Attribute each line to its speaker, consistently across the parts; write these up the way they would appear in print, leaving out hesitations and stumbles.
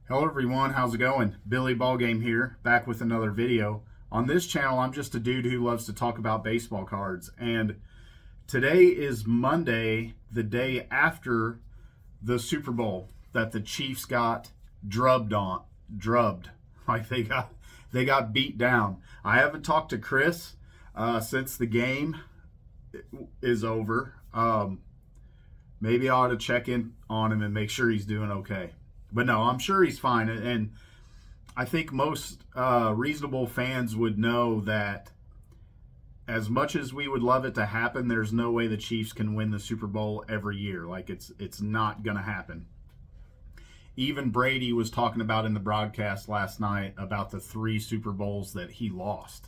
Speaker 1: Hello everyone, how's it going? Billy Ballgame here, back with another video. On this channel, I'm just a dude who loves to talk about baseball cards, and today is Monday, the day after the Super Bowl that the Chiefs got drubbed. Like they got beat down. I haven't talked to Chris since the game is over. Maybe I ought to check in on him and make sure he's doing okay. But no, I'm sure he's fine. And I think most reasonable fans would know that as much as we would love it to happen, there's no way the Chiefs can win the Super Bowl every year. Like, it's not going to happen. Even Brady was talking about in the broadcast last night about the 3 Super Bowls that he lost.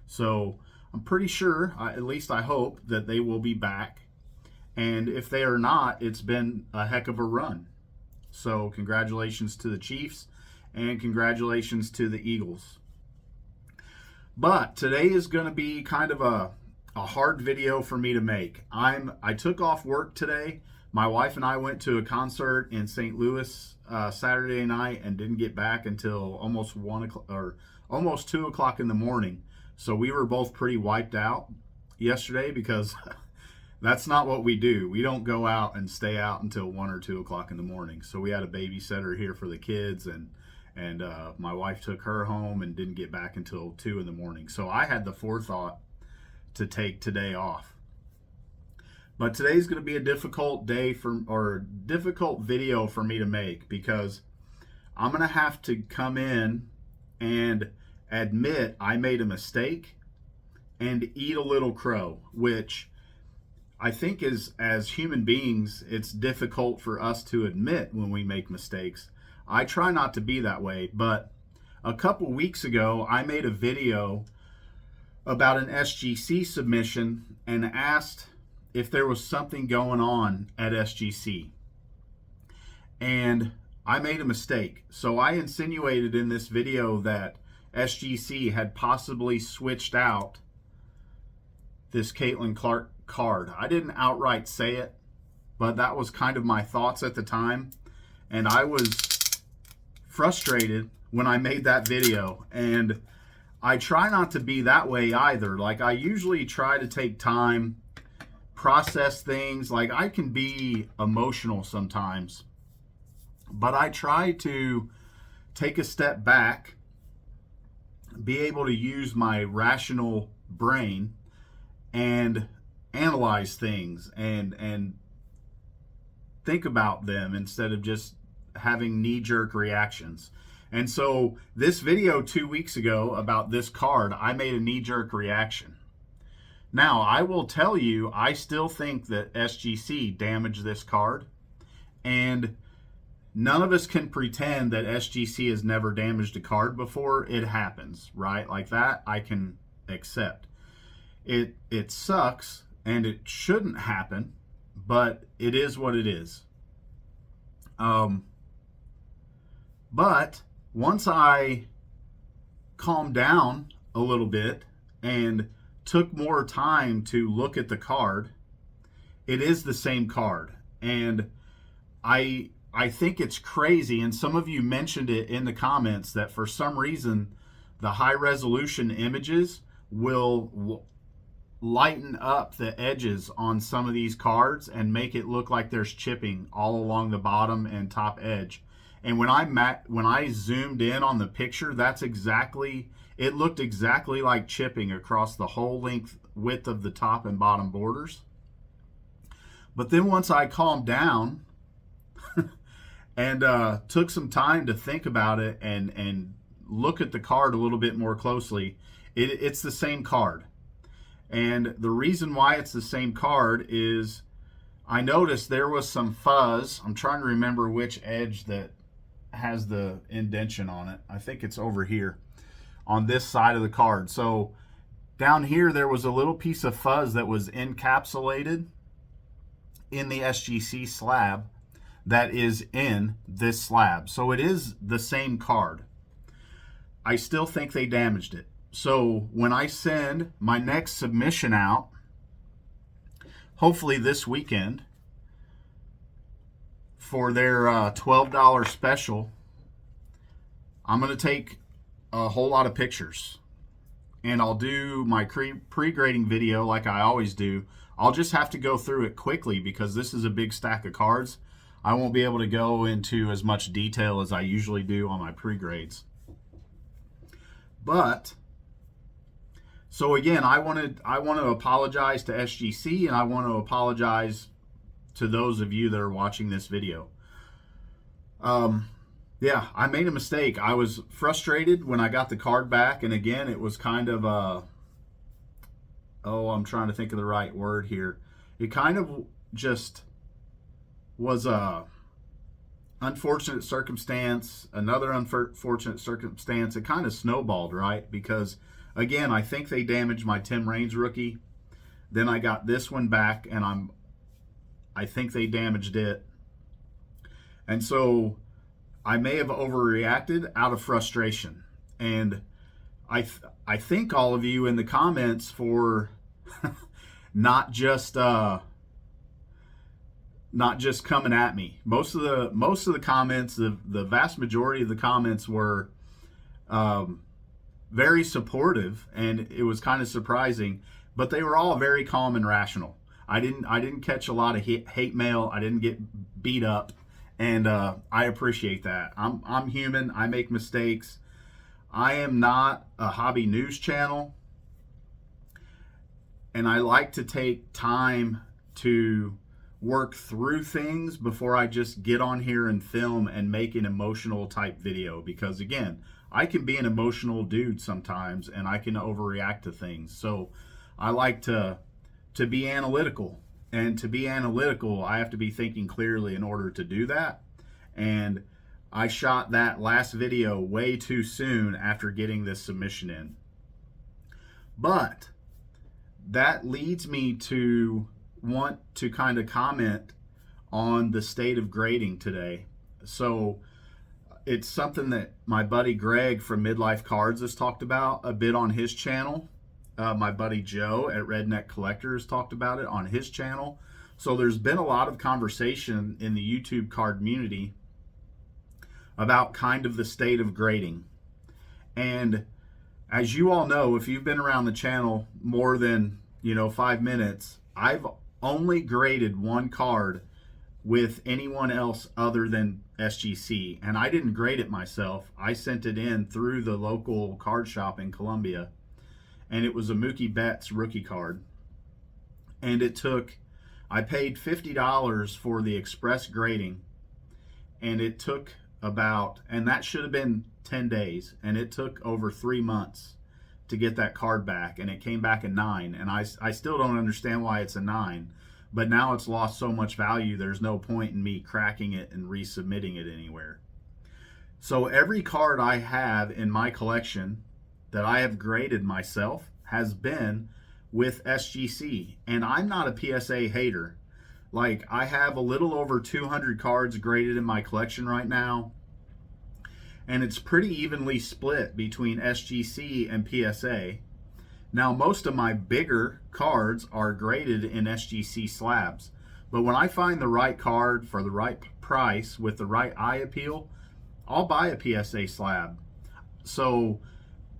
Speaker 1: So I'm pretty sure, at least I hope, that they will be back. And if they are not, it's been a heck of a run. So congratulations to the Chiefs and congratulations to the Eagles. But today is going to be kind of a hard video for me to make. I took off work today. My wife and I went to a concert in St. Louis Saturday night and didn't get back until almost 1 o'clock or almost 2 o'clock in the morning. So we were both pretty wiped out yesterday because that's not what we do. We don't go out and stay out until 1 or 2 o'clock in the morning. So we had a babysitter here for the kids, and my wife took her home and didn't get back until 2 in the morning. So I had the forethought to take today off. But today's going to be a difficult difficult video for me to make because I'm going to have to come in and admit I made a mistake and eat a little crow, which I think as human beings, it's difficult for us to admit when we make mistakes. I try not to be that way, but a couple weeks ago, I made a video about an SGC submission and asked if there was something going on at SGC. And I made a mistake. So I insinuated in this video that SGC had possibly switched out this Caitlin Clark card. I didn't outright say it, but that was kind of my thoughts at the time. And I was frustrated when I made that video. And I try not to be that way either. Like, I usually try to take time, process things. Like, I can be emotional sometimes, but I try to take a step back, be able to use my rational brain and analyze things and think about them instead of just having knee-jerk reactions. And so this video 2 weeks ago about this card, I made a knee-jerk reaction. Now, I will tell you, I still think that SGC damaged this card, and none of us can pretend that SGC has never damaged a card before. It happens, right? Like that, I can accept. It sucks, and it shouldn't happen, but it is what it is. But once I calmed down a little bit and took more time to look at the card, it is the same card. And I think it's crazy, and some of you mentioned it in the comments, that for some reason the high resolution images will lighten up the edges on some of these cards and make it look like there's chipping all along the bottom and top edge. And when I zoomed in on the picture, it looked exactly like chipping across the whole width of the top and bottom borders. But then once I calmed down and took some time to think about it and look at the card a little bit more closely, it's the same card. And the reason why it's the same card is I noticed there was some fuzz. I'm trying to remember which edge that has the indentation on it. I think it's over here on this side of the card. So down here, there was a little piece of fuzz that was encapsulated in the SGC slab that is in this slab. So it is the same card. I still think they damaged it. So when I send my next submission out, hopefully this weekend, for their $12 special I'm going to take a whole lot of pictures, and I'll do my pre-grading video like I always do. I'll just have to go through it quickly because this is a big stack of cards. I won't be able to go into as much detail as I usually do on my pre-grades. But so again, I want to apologize to SGC, and I want to apologize to those of you that are watching this video. Yeah, I made a mistake. I was frustrated when I got the card back, and again, it was kind of I'm trying to think of the right word here. It kind of just was a unfortunate circumstance, another unfortunate circumstance. It kind of snowballed, right? Because again, I think they damaged my Tim Raines rookie. Then I got this one back, and I think they damaged it. And so I may have overreacted out of frustration. And I thank all of you in the comments for not just coming at me. Most of the comments, the vast majority of the comments were very supportive, and it was kind of surprising, but they were all very calm and rational. I didn't catch a lot of hate mail. I didn't get beat up, and I appreciate that. I'm human. I make mistakes. I am not a hobby news channel, and I like to take time to work through things before I just get on here and film and make an emotional type video, because again, I can be an emotional dude sometimes, and I can overreact to things. So I like to be analytical, and to be analytical, I have to be thinking clearly in order to do that. And I shot that last video way too soon after getting this submission in. But that leads me to want to kind of comment on the state of grading today. So it's something that my buddy Greg from Midlife Cards has talked about a bit on his channel. My buddy Joe at Redneck Collectors talked about it on his channel. So there's been a lot of conversation in the YouTube card community about kind of the state of grading. And as you all know, if you've been around the channel more than 5 minutes, I've only graded one card with anyone else other than SGC, and I didn't grade it myself. I sent it in through the local card shop in Columbia, and it was a Mookie Betts rookie card. And I paid $50 for the express grading, and it took and that should have been 10 days, and it took over 3 months to get that card back, and it came back a 9, and I still don't understand why it's a 9, but now it's lost so much value, there's no point in me cracking it and resubmitting it anywhere. So every card I have in my collection that I have graded myself has been with SGC, and I'm not a PSA hater. Like, I have a little over 200 cards graded in my collection right now, and it's pretty evenly split between SGC and PSA. Now, most of my bigger cards are graded in SGC slabs, but when I find the right card for the right price with the right eye appeal, I'll buy a PSA slab. So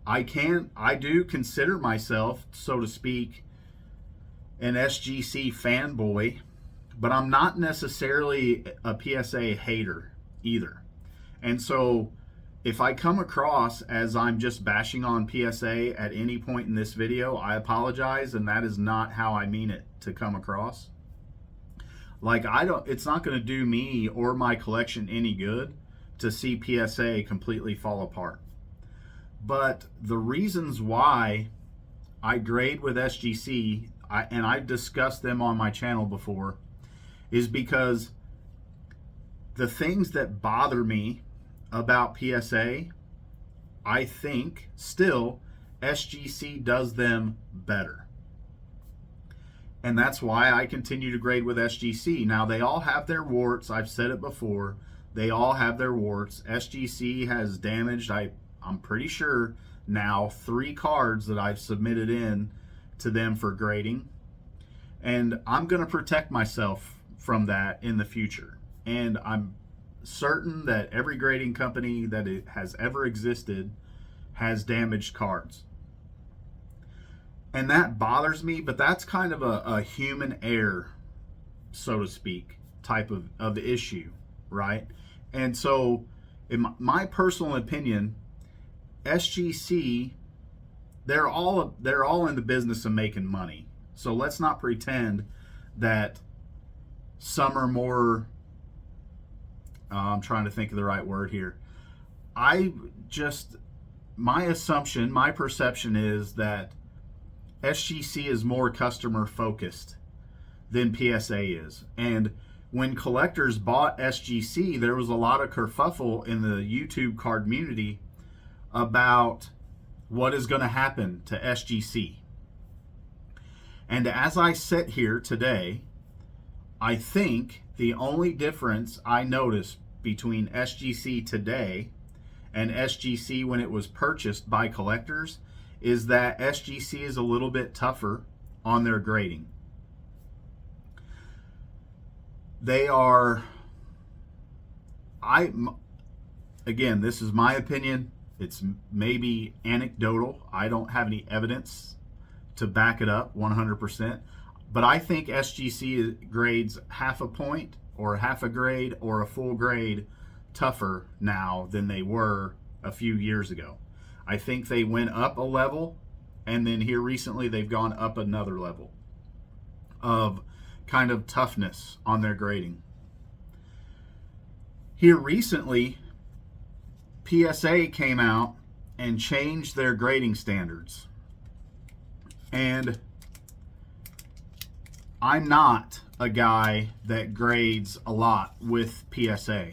Speaker 1: I do consider myself, so to speak, an SGC fanboy, but I'm not necessarily a PSA hater either. And so if I come across as I'm just bashing on PSA at any point in this video, I apologize, and that is not how I mean it to come across. Like, it's not going to do me or my collection any good to see PSA completely fall apart. But the reasons why I grade with SGC, and I've discussed them on my channel before, is because the things that bother me about PSA, I think still SGC does them better. And that's why I continue to grade with SGC. Now, they all have their warts. I've said it before. They all have their warts. SGC has damaged, I'm pretty sure now, 3 cards that I've submitted in to them for grading. And I'm going to protect myself from that in the future. And I'm certain that every grading company that it has ever existed has damaged cards. And that bothers me, but that's kind of a human error, so to speak, type of issue, right? And so, in my personal opinion, SGC, they're all in the business of making money. So let's not pretend that some are more, I'm trying to think of the right word here. My assumption, my perception is that SGC is more customer focused than PSA is. And when collectors bought SGC, there was a lot of kerfuffle in the YouTube card community about what is going to happen to SGC. And as I sit here today, I think the only difference I notice between SGC today and SGC when it was purchased by collectors is that SGC is a little bit tougher on their grading. They are, again, this is my opinion. It's maybe anecdotal. I don't have any evidence to back it up 100%. But I think SGC grades half a point or half a grade or a full grade tougher now than they were a few years ago. I think they went up a level, and then here recently they've gone up another level of kind of toughness on their grading. Here recently, PSA came out and changed their grading standards. And I'm not a guy that grades a lot with PSA,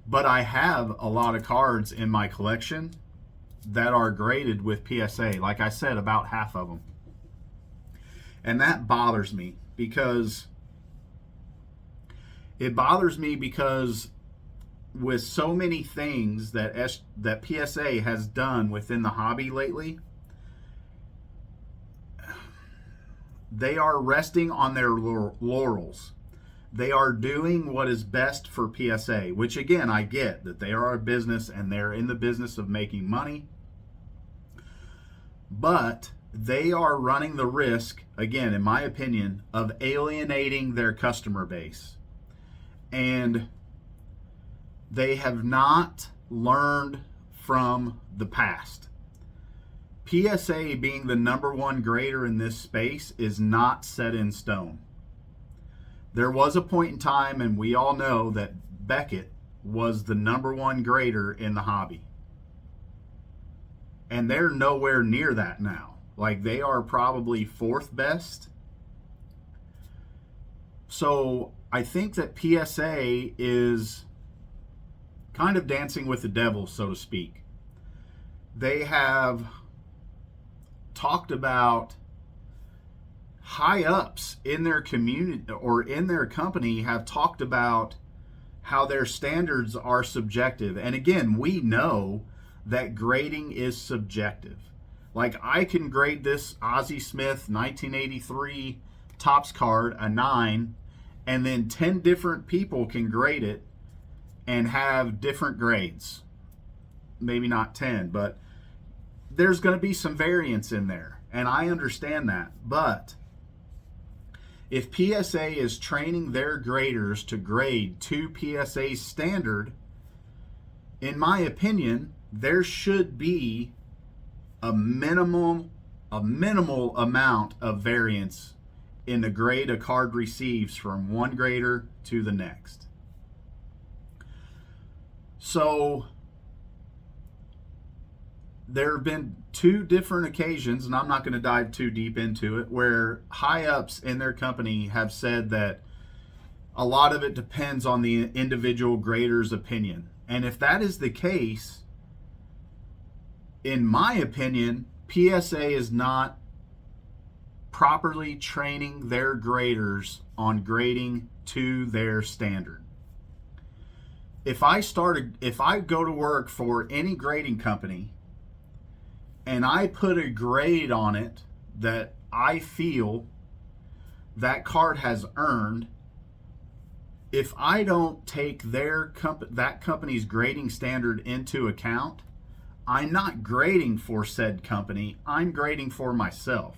Speaker 1: but I have a lot of cards in my collection that are graded with PSA. Like I said, about half of them. And that bothers me because with so many things that PSA has done within the hobby lately, they are resting on their laurels. They are doing what is best for PSA, which again, I get that they are a business and they're in the business of making money. But they are running the risk, again, in my opinion, of alienating their customer base. And they have not learned from the past. PSA being the #1 grader in this space is not set in stone. There was a point in time, and we all know that Beckett was the #1 grader in the hobby. And they're nowhere near that now. Like, they are probably 4th best. So I think that PSA is kind of dancing with the devil, so to speak. They have talked about high ups in their community or in their company have talked about how their standards are subjective. And again, we know that grading is subjective. Like, I can grade this Ozzie Smith 1983 Topps card a 9, and then 10 different people can grade it and have different grades. Maybe not 10, but there's going to be some variance in there, and I understand that. But if PSA is training their graders to grade to PSA's standard, in my opinion, there should be a minimal amount of variance in the grade a card receives from one grader to the next. So there have been 2 different occasions, and I'm not going to dive too deep into it, where high ups in their company have said that a lot of it depends on the individual grader's opinion. And if that is the case, in my opinion, PSA is not properly training their graders on grading to their standard. If I go to work for any grading company and I put a grade on it that I feel that card has earned, if I don't take that company's grading standard into account, I'm not grading for said company, I'm grading for myself.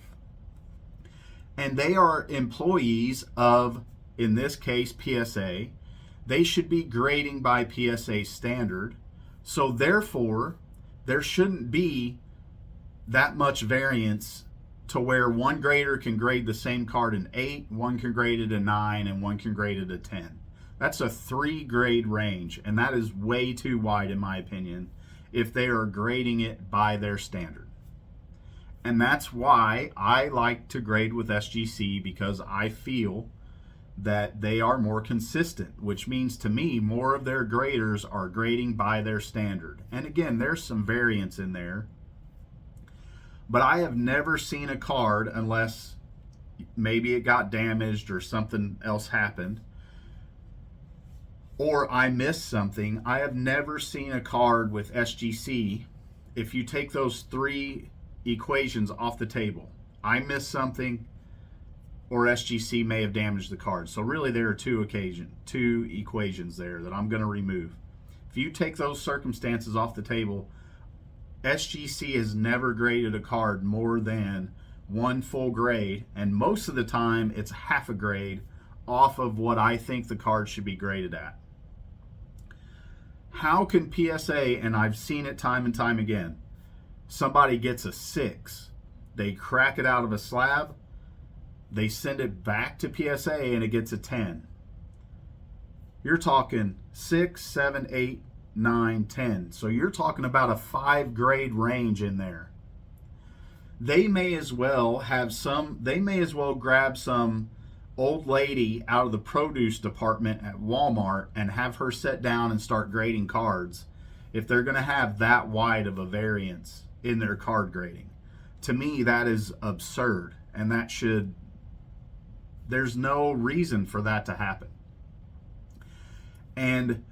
Speaker 1: And they are employees of, in this case, PSA. They should be grading by PSA standard. So therefore, there shouldn't be that much variance to where one grader can grade the same card an 8, one can grade it a 9, and one can grade it a 10. That's a 3 grade range, and that is way too wide in my opinion if they are grading it by their standard. And that's why I like to grade with SGC, because I feel that they are more consistent, which means to me more of their graders are grading by their standard. And again, there's some variance in there, but I have never seen a card, unless maybe it got damaged or something else happened, or I missed something. I have never seen a card with SGC, if you take those 3 equations off the table, I missed something or SGC may have damaged the card. So really there are two equations there that I'm going to remove. If you take those circumstances off the table, SGC has never graded a card more than 1 full grade, and most of the time it's half a grade off of what I think the card should be graded at. How can PSA, and I've seen it time and time again, somebody gets a 6, they crack it out of a slab, they send it back to PSA and it gets a 10. You're talking 6, 7, 8, 9, 10. So you're talking about a 5 grade range in there. They may as well grab some old lady out of the produce department at Walmart and have her sit down and start grading cards if they're going to have that wide of a variance in their card grading. To me, that is absurd, and there's no reason for that to happen. And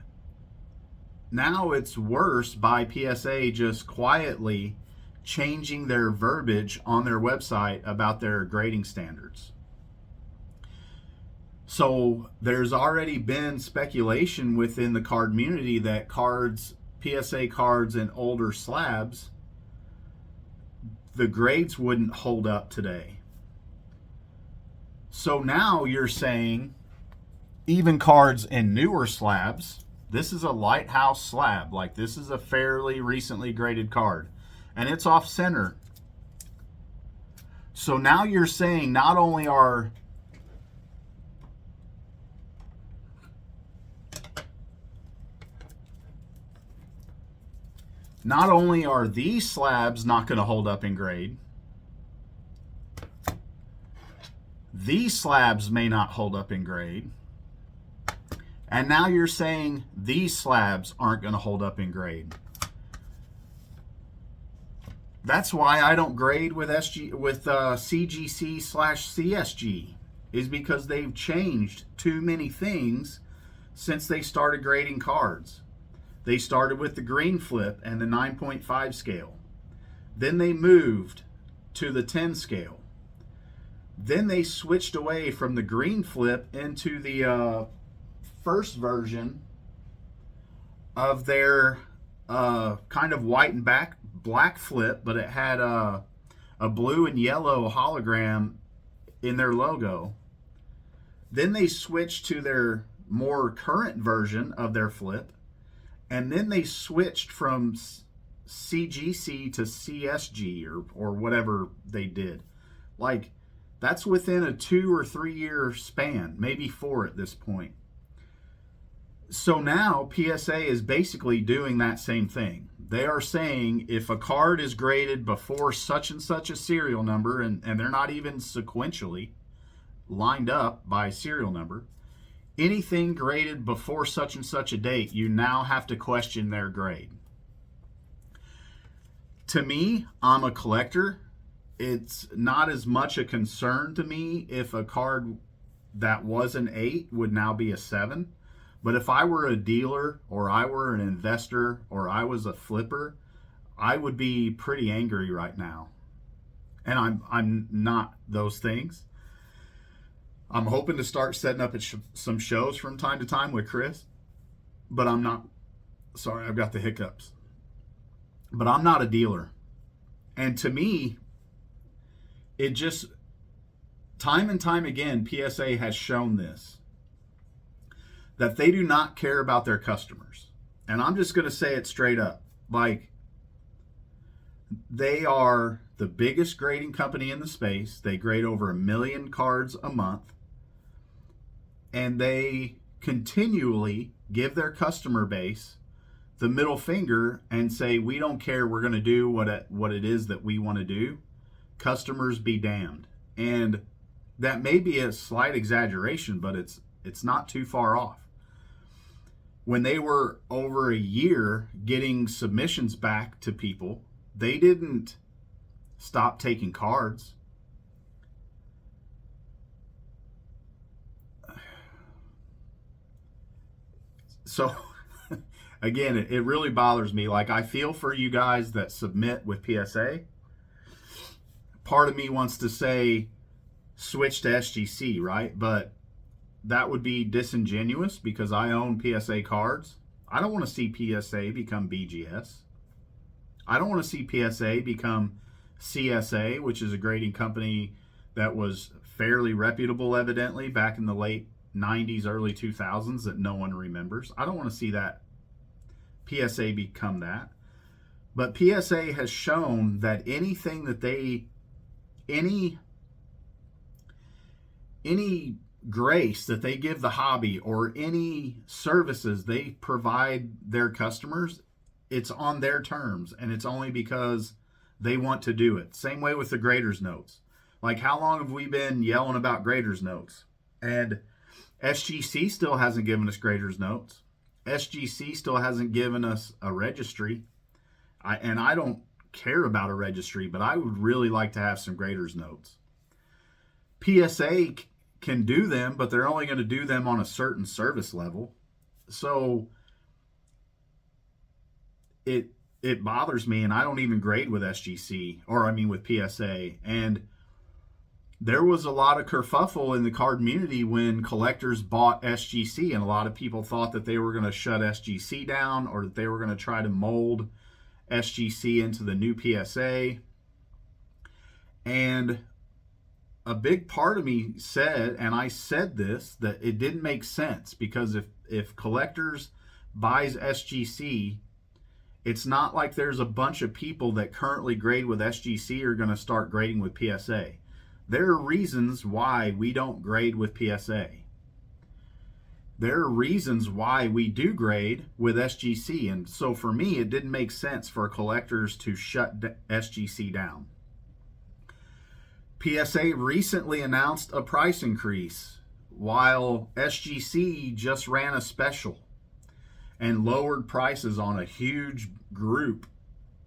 Speaker 1: now it's worse by PSA just quietly changing their verbiage on their website about their grading standards. So there's already been speculation within the card community that PSA cards in older slabs, the grades wouldn't hold up today. So now you're saying even cards in newer slabs, this is a lighthouse slab, like this is a fairly recently graded card, and it's off center. So now you're saying not only are these slabs not going to hold up in grade, these slabs may not hold up in grade, and now you're saying these slabs aren't going to hold up in grade. That's why I don't grade with CGC/CSG, is because they've changed too many things since they started grading cards. They started with the green flip and the 9.5 scale. Then they moved to the 10 scale. Then they switched away from the green flip into the first version of their kind of white and black flip, but it had a blue and yellow hologram in their logo. Then they switched to their more current version of their flip, and then they switched from CGC to CSG or whatever they did. Like, that's within a 2 or 3 year span, maybe 4 at this point. So now PSA is basically doing that same thing. They are saying if a card is graded before such and such a serial number, and they're not even sequentially lined up by serial number, anything graded before such and such a date, you now have to question their grade. To me, I'm a collector. It's not as much a concern to me if a card that was an 8 would now be a 7. But if I were a dealer, or I were an investor, or I was a flipper, I would be pretty angry right now. And I'm not those things. I'm hoping to start setting up at some shows from time to time with Chris, but I'm not. Sorry, I've got the hiccups. But I'm not a dealer. And to me, it just, time and time again, PSA has shown this, that they do not care about their customers. And I'm just going to say it straight up. Like, they are the biggest grading company in the space. They grade over 1 million cards a month. And they continually give their customer base the middle finger and say, we don't care, we're going to do what it is that we want to do. Customers be damned. And that may be a slight exaggeration, but it's not too far off. When they were over a year getting submissions back to people, they didn't stop taking cards. So again, it really bothers me. Like, I feel for you guys that submit with PSA. Part of me wants to say switch to SGC, right? But that would be disingenuous because I own PSA cards. I don't want to see PSA become BGS. I don't want to see PSA become CSA, which is a grading company that was fairly reputable, evidently, back in the late 90s, early 2000s that no one remembers. I don't want to see that PSA become that. But PSA has shown that anything that any grace that they give the hobby or any services they provide their customers, it's on their terms, and it's only because they want to do it. Same way with the grader's notes. Like, how long have we been yelling about grader's notes? And SGC still hasn't given us grader's notes. SGC still hasn't given us a registry. I don't care about a registry, but I would really like to have some grader's notes. PSA can do them, but they're only going to do them on a certain service level. So it bothers me, and I don't even grade with SGC, or I mean with PSA. And there was a lot of kerfuffle in the card community when collectors bought SGC, and a lot of people thought that they were going to shut SGC down, or that they were going to try to mold SGC into the new PSA. And a big part of me said, and I said this, that it didn't make sense, because if collectors buys SGC, it's not like there's a bunch of people that currently grade with SGC are going to start grading with PSA. There are reasons why we don't grade with PSA. There are reasons why we do grade with SGC. And so for me, it didn't make sense for collectors to shut SGC down. PSA recently announced a price increase, while SGC just ran a special and lowered prices on a huge group,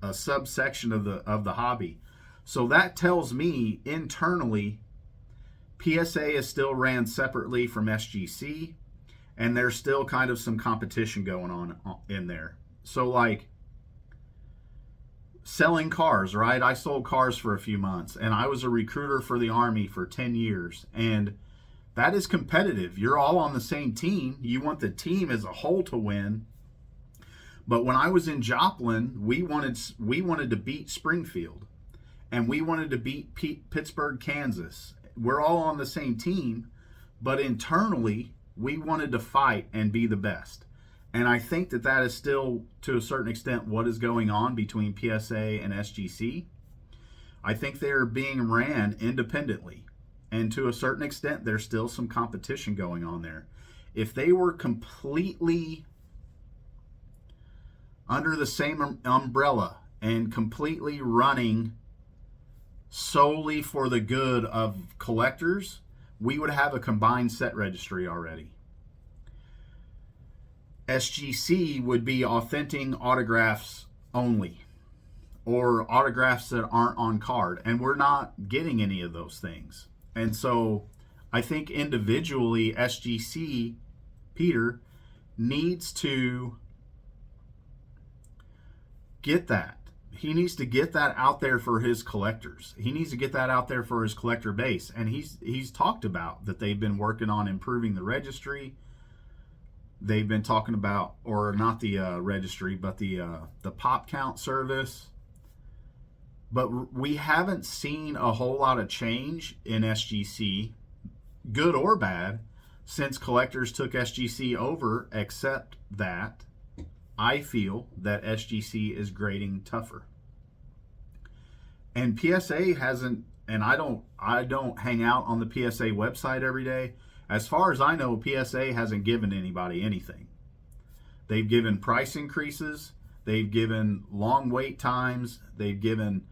Speaker 1: a subsection of the hobby. So that tells me internally, PSA is still ran separately from SGC, and there's still kind of some competition going on in there. So like selling cars, right? I sold cars for a few months, and I was a recruiter for the Army for 10 years, and that is competitive. You're all on the same team. You want the team as a whole to win. But when I was in Joplin, we wanted to beat Springfield, and we wanted to beat Pittsburgh, Kansas. We're all on the same team, but internally, we wanted to fight and be the best. And I think that is still, to a certain extent, what is going on between PSA and SGC. I think they are being ran independently. And to a certain extent, there's still some competition going on there. If they were completely under the same umbrella and completely running solely for the good of collectors, we would have a combined set registry already. SGC would be authentic autographs only, or autographs that aren't on card, and we're not getting any of those things. And so I think individually SGC, Peter, needs to get that, he needs to get that out there for his collectors. He needs to get that out there for his collector base. And he's talked about that they've been working on improving the registry. They've been talking about, or not the registry, but the pop count service. But we haven't seen a whole lot of change in SGC, good or bad, since collectors took SGC over, except that I feel that SGC is grading tougher. And PSA hasn't, and I don't hang out on the PSA website every day. As far as I know, PSA hasn't given anybody anything. They've given price increases, they've given long wait times, they've given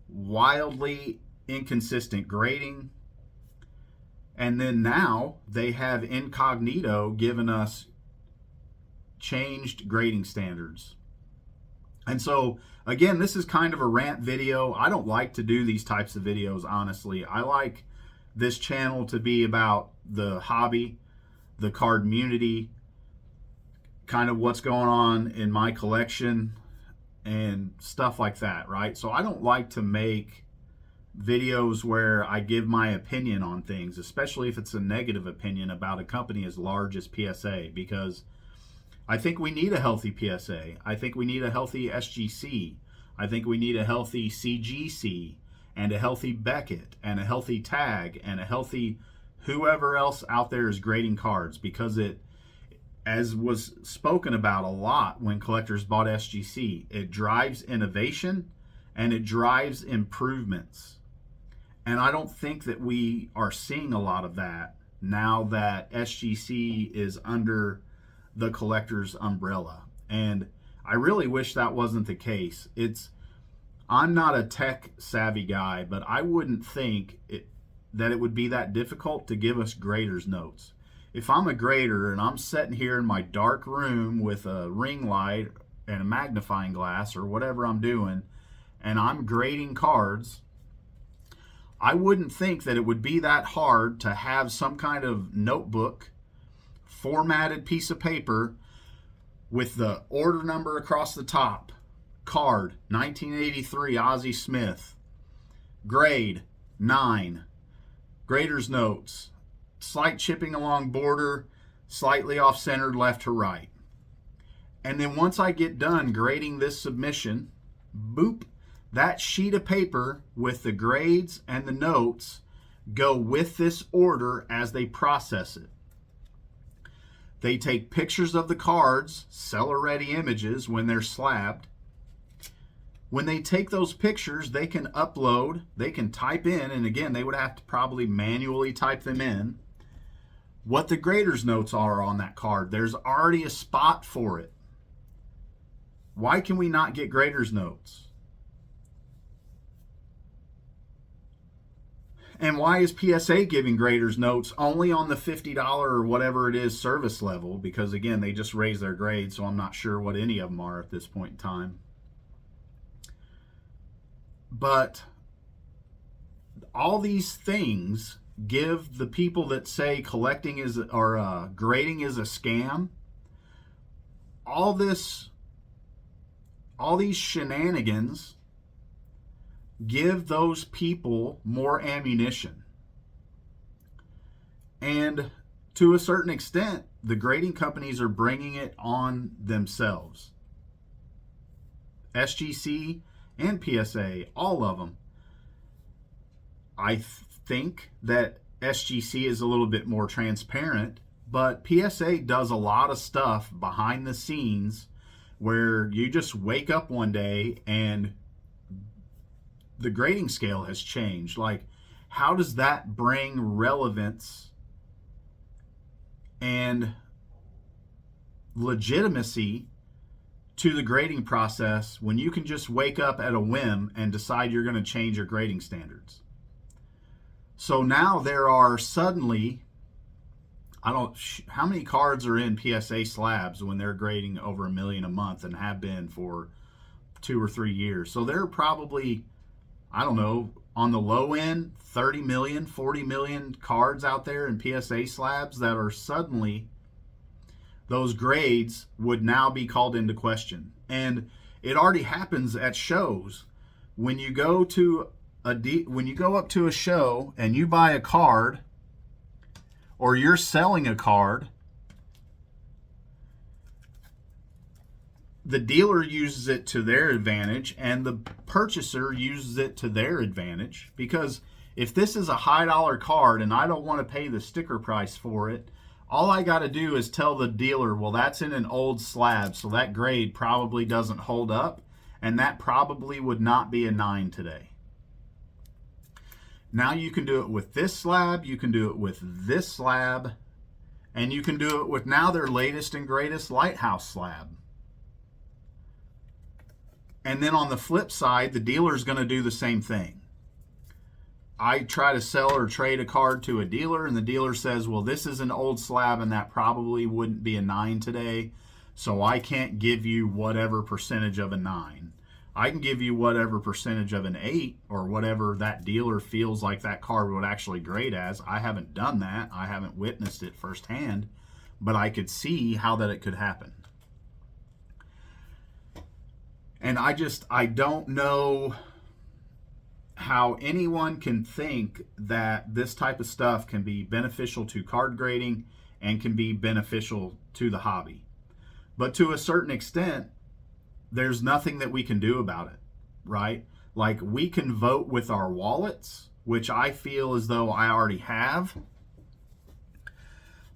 Speaker 1: wildly inconsistent grading, and then now they have incognito given us changed grading standards. And so again, this is kind of a rant video. I don't like to do these types of videos, honestly. I like this channel to be about the hobby, the card community, kind of what's going on in my collection and stuff like that, right? So I don't like to make videos where I give my opinion on things, especially if it's a negative opinion about a company as large as PSA, because I think we need a healthy PSA. I think we need a healthy SGC. I think we need a healthy CGC and a healthy Beckett and a healthy Tag and a healthy whoever else out there is grading cards, because it, as was spoken about a lot when collectors bought SGC, it drives innovation and it drives improvements. And I don't think that we are seeing a lot of that now that SGC is under the collector's umbrella. And I really wish that wasn't the case. I'm not a tech savvy guy, but I wouldn't think that it would be that difficult to give us grader's notes. If I'm a grader and I'm sitting here in my dark room with a ring light and a magnifying glass or whatever I'm doing, and I'm grading cards, I wouldn't think that it would be that hard to have some kind of notebook, formatted piece of paper with the order number across the top. Card, 1983 Ozzie Smith. Grade, 9. Grader's notes. Slight chipping along border, slightly off-centered left to right. And then once I get done grading this submission, boop, that sheet of paper with the grades and the notes go with this order as they process it. They take pictures of the cards, seller-ready images when they're slabbed. When they take those pictures, they can upload, they can type in, and again, they would have to probably manually type them in, what the grader's notes are on that card. There's already a spot for it. Why can we not get grader's notes? And why is PSA giving grader's notes only on the $50 or whatever it is service level? Because again, they just raised their grade, so I'm not sure what any of them are at this point in time. But all these things give the people that say collecting is, or grading is a scam, all these shenanigans give those people more ammunition. And to a certain extent, the grading companies are bringing it on themselves. SGC and PSA, all of them. I think that SGC is a little bit more transparent, but PSA does a lot of stuff behind the scenes where you just wake up one day and the grading scale has changed. Like, how does that bring relevance and legitimacy to the grading process when you can just wake up at a whim and decide you're going to change your grading standards? So now there are suddenly, how many cards are in PSA slabs when they're grading over 1 million a month and have been for 2 or 3 years? So there are probably, I don't know, on the low end, 30 million, 40 million cards out there in PSA slabs that are suddenly, those grades would now be called into question. And It already happens at shows. When you go to when you go up to a show and you buy a card, or you're selling a card, the dealer uses it to their advantage and the purchaser uses it to their advantage. Because if this is a high dollar card and I don't want to pay the sticker price for it, all I got to do is tell the dealer, well, that's in an old slab, so that grade probably doesn't hold up, and that probably would not be a 9 today. Now you can do it with this slab, you can do it with this slab, and you can do it with now their latest and greatest Lighthouse slab. And then on the flip side, the dealer's going to do the same thing. I try to sell or trade a card to a dealer, and the dealer says, well, this is an old slab and that probably wouldn't be a 9 today, so I can't give you whatever percentage of a 9. I can give you whatever percentage of an 8, or whatever that dealer feels like that card would actually grade as. I haven't done that. I haven't witnessed it firsthand, but I could see how that it could happen. And I don't know how anyone can think that this type of stuff can be beneficial to card grading and can be beneficial to the hobby. But to a certain extent, there's nothing that we can do about it, right? Like, we can vote with our wallets, which I feel as though I already have.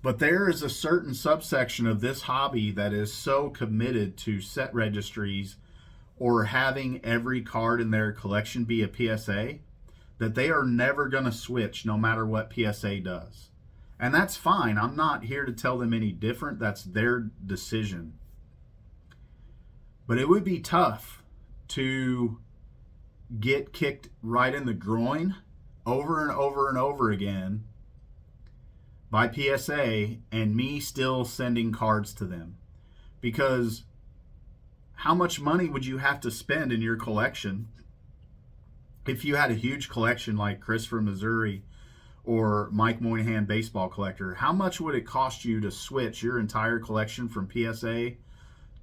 Speaker 1: But there is a certain subsection of this hobby that is so committed to set registries or having every card in their collection be a PSA that they are never going to switch no matter what PSA does. And that's fine. I'm not here to tell them any different. That's their decision. But it would be tough to get kicked right in the groin over and over and over again by PSA and me still sending cards to them. Because how much money would you have to spend in your collection if you had a huge collection like Chris from Missouri or Mike Moynihan baseball collector? How much would it cost you to switch your entire collection from PSA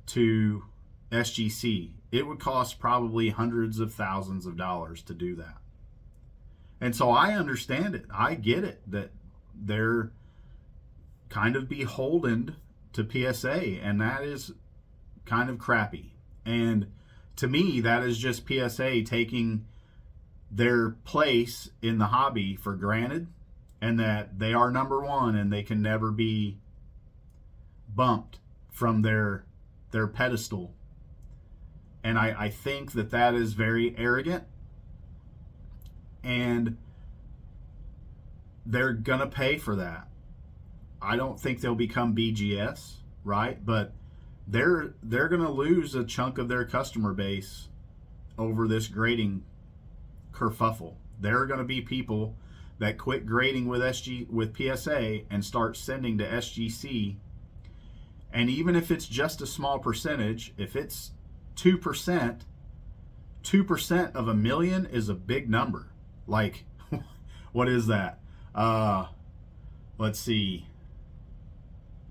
Speaker 1: to SGC? It would cost probably hundreds of thousands of dollars to do that. And so I understand it. I get it that they're kind of beholden to PSA, and that is kind of crappy. And to me, that is just PSA taking their place in the hobby for granted, and that they are number one and they can never be bumped from their pedestal. And I think that that is very arrogant, and they're gonna pay for that. I don't think they'll become BGS, right? But they're gonna lose a chunk of their customer base over this grading kerfuffle. There are gonna be people that quit grading with PSA and start sending to SGC. And even if it's just a small percentage, if it's 2%, 2% of a million is a big number. Like, what is that? Let's see,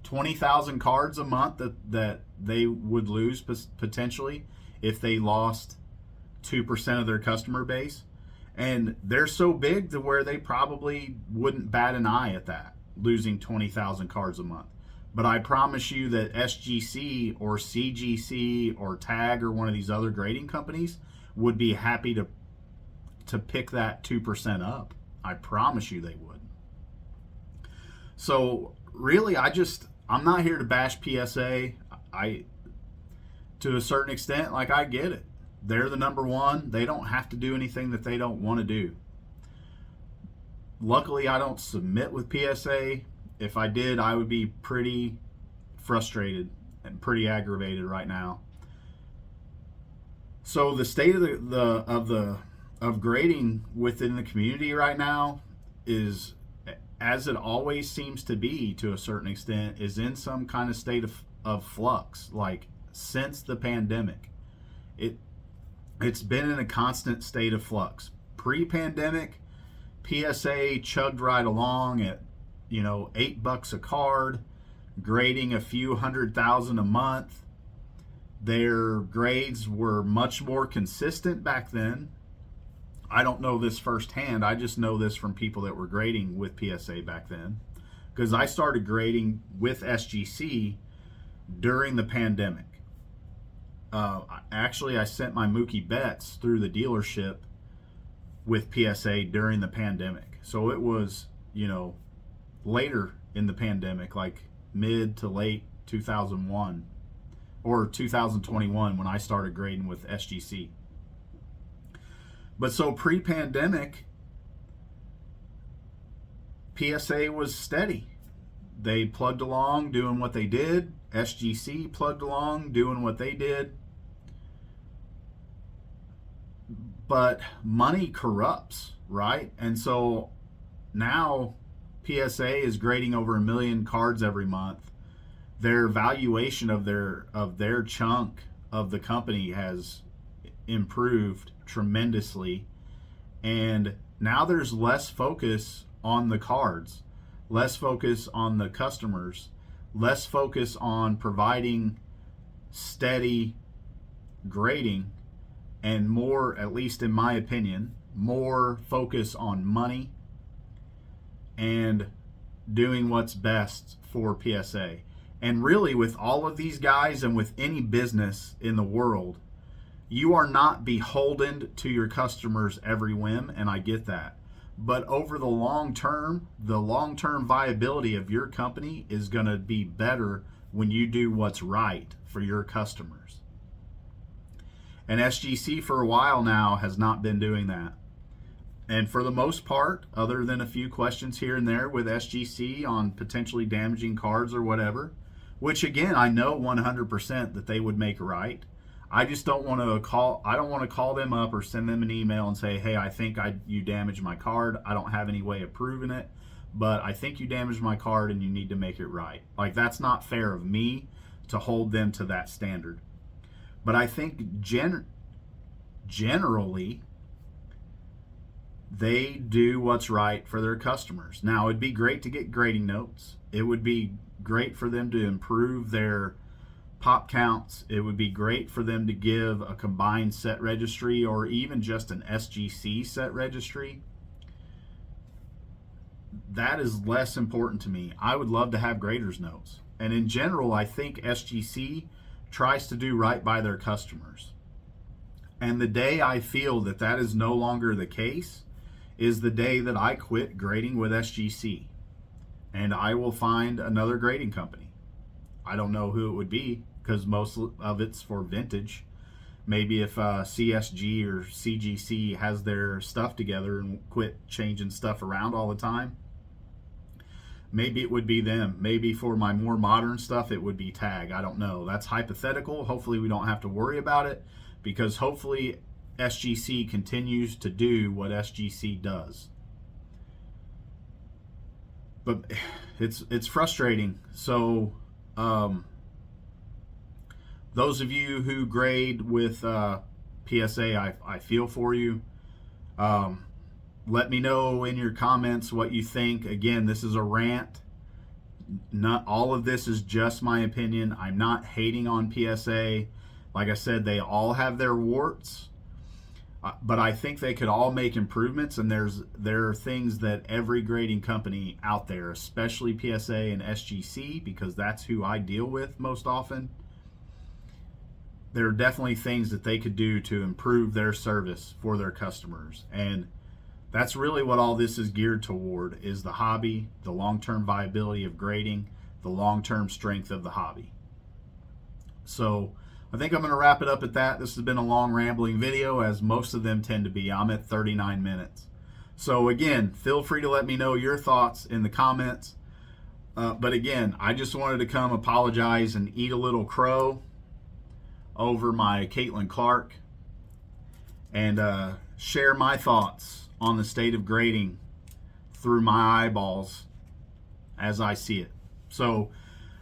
Speaker 1: 20,000 cards a month that they would lose potentially if they lost 2% of their customer base. And they're so big to where they probably wouldn't bat an eye at that, losing 20,000 cards a month. But I promise you that SGC or CGC or TAG or one of these other grading companies would be happy to pick that 2% up. I promise you they would. So really, I'm not here to bash PSA. To a certain extent, like, I get it. They're the number one. They don't have to do anything that they don't want to do. Luckily, I don't submit with PSA. If I did, I would be pretty frustrated and pretty aggravated right now. So the state of grading within the community right now is, as it always seems to be to a certain extent, is in some kind of state of flux. Like, since the pandemic, it's been in a constant state of flux. Pre-pandemic, PSA chugged right along at $8 a card, grading a few 100,000 a month, Their grades were much more consistent back then. I don't know this firsthand. I just know this from people that were grading with PSA back then, because I started grading with SGC during the pandemic. Actually, I sent my Mookie Betts through the dealership with PSA during the pandemic. So it was, later in the pandemic, like mid to late 2001 or 2021 when I started grading with SGC. But so pre-pandemic, PSA was steady. They plugged along doing what they did. SGC plugged along doing what they did. But money corrupts, right? And so now PSA is grading over 1 million cards every month. Their valuation of their chunk of the company has improved tremendously, and now there's less focus on the cards, less focus on the customers, less focus on providing steady grading, and more, at least in my opinion, more focus on money and doing what's best for PSA. And really, with all of these guys and with any business in the world, you are not beholden to your customers' every whim, and I get that. But over the long term viability of your company is going to be better when you do what's right for your customers. And SGC for a while now has not been doing that. And for the most part, other than a few questions here and there with SGC on potentially damaging cards or whatever, which again, I know 100% that they would make right. I just don't want to call them up or send them an email and say, hey, I think you damaged my card. I don't have any way of proving it, but I think you damaged my card and you need to make it right. Like, that's not fair of me to hold them to that standard. But I think generally, they do what's right for their customers. Now, it'd be great to get grading notes. It would be great for them to improve their pop counts. It would be great for them to give a combined set registry or even just an SGC set registry. That is less important to me. I would love to have graders notes. And in general, I think SGC tries to do right by their customers. And the day I feel that that is no longer the case is the day that I quit grading with SGC, and I will find another grading company. I don't know who it would be, because most of it's for vintage. Maybe if CSG or CGC has their stuff together and quit changing stuff around all the time, maybe it would be them. Maybe for my more modern stuff, it would be Tag. I don't know. That's hypothetical. Hopefully we don't have to worry about it, because hopefully SGC continues to do what SGC does. But it's frustrating. So those of you who grade with PSA, I feel for you. Let me know in your comments what you think. Again, this is a rant. Not all of this is just my opinion. I'm not hating on PSA. Like I said, they all have their warts, but I think they could all make improvements, and there are things that every grading company out there, especially PSA and SGC, because that's who I deal with most often, there are definitely things that they could do to improve their service for their customers. And that's really what all this is geared toward, is the hobby, the long-term viability of grading, the long-term strength of the hobby. So I think I'm going to wrap it up at that. This has been a long rambling video, as most of them tend to be. I'm at 39 minutes. So again, feel free to let me know your thoughts in the comments. But again, I just wanted to come apologize and eat a little crow over my Caitlin Clark and share my thoughts on the state of grading through my eyeballs as I see it. So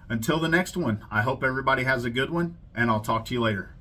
Speaker 1: until the next one, I hope everybody has a good one, and I'll talk to you later.